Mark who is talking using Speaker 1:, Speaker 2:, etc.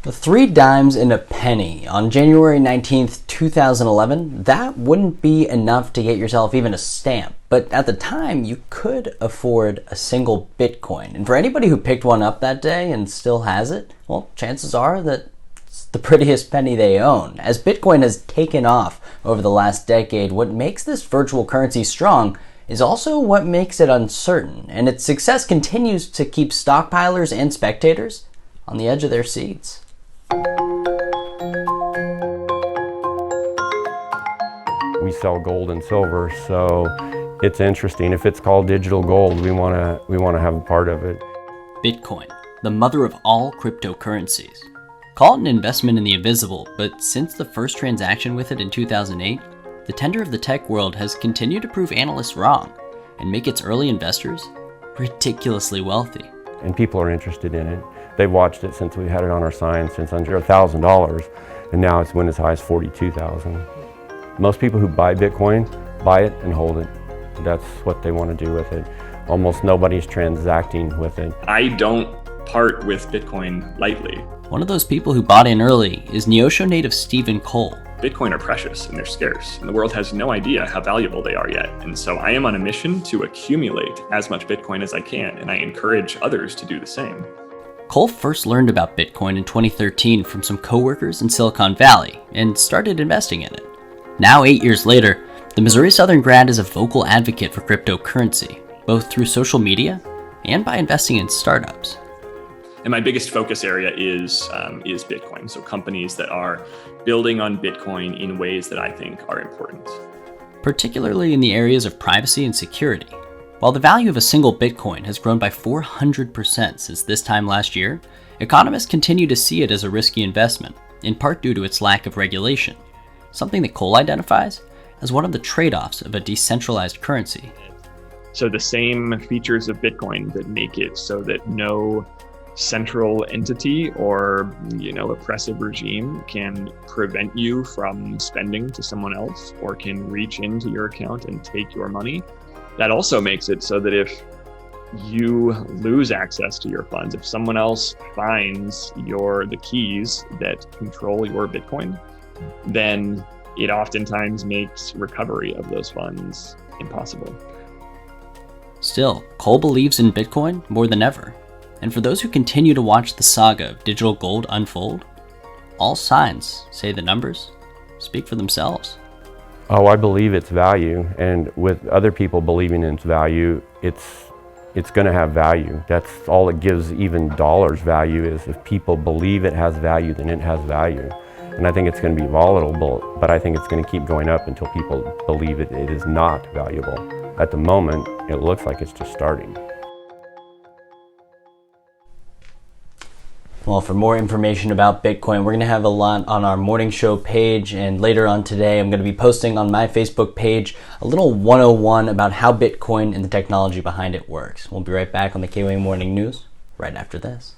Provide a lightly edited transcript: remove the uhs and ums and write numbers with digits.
Speaker 1: The 3 dimes and a penny on January 19th, 2011, that wouldn't be enough to get yourself even a stamp. But at the time, you could afford a single Bitcoin. And for anybody who picked one up that day and still has it, well, chances are that it's the prettiest penny they own. As Bitcoin has taken off over the last decade, what makes this virtual currency strong is also what makes it uncertain. And its success continues to keep stockpilers and spectators on the edge of their seats.
Speaker 2: We sell gold and silver, so it's interesting. If it's called digital gold, we want to have a part of it.
Speaker 1: Bitcoin, the mother of all cryptocurrencies. Call it an investment in the invisible, but since the first transaction with it in 2008, the tender of the tech world has continued to prove analysts wrong and make its early investors ridiculously wealthy.
Speaker 2: And people are interested in it. They've watched it since we had it on our sign, since under $1,000, and now it's went as high as $42,000. Most people who buy Bitcoin buy it and hold it. That's what they want to do with it. Almost nobody's transacting with it.
Speaker 3: I don't part with Bitcoin lightly.
Speaker 1: One of those people who bought in early is Neosho native Stephen Cole.
Speaker 3: Bitcoin are precious and they're scarce, and the world has no idea how valuable they are yet. And so I am on a mission to accumulate as much Bitcoin as I can, and I encourage others to do the same.
Speaker 1: Cole first learned about Bitcoin in 2013 from some coworkers in Silicon Valley and started investing in it. Now, 8 years later, the Missouri Southern grad is a vocal advocate for cryptocurrency, both through social media and by investing in startups.
Speaker 3: And my biggest focus area is Bitcoin. So companies that are building on Bitcoin in ways that I think are important.
Speaker 1: Particularly in the areas of privacy and security. While the value of a single Bitcoin has grown by 400% since this time last year, economists continue to see it as a risky investment, in part due to its lack of regulation, something that Cole identifies as one of the trade-offs of a decentralized currency.
Speaker 3: So the same features of Bitcoin that make it so that no central entity or oppressive regime can prevent you from spending to someone else or can reach into your account and take your money. That also makes it so that if you lose access to your funds, if someone else finds the keys that control your Bitcoin, then it oftentimes makes recovery of those funds impossible.
Speaker 1: Still, Cole believes in Bitcoin more than ever. And for those who continue to watch the saga of digital gold unfold, all signs say the numbers speak for themselves.
Speaker 2: Oh, I believe its value, and with other people believing in its value, it's going to have value. That's all it gives even dollars value, is if people believe it has value, then it has value. And I think it's going to be volatile, but I think it's going to keep going up until people believe it is not valuable. At the moment, it looks like it's just starting.
Speaker 1: Well, for more information about Bitcoin, we're going to have a lot on our morning show page, and later on today I'm going to be posting on my Facebook page a little 101 about how Bitcoin and the technology behind it works. We'll be right back on the KOA Morning News right after this.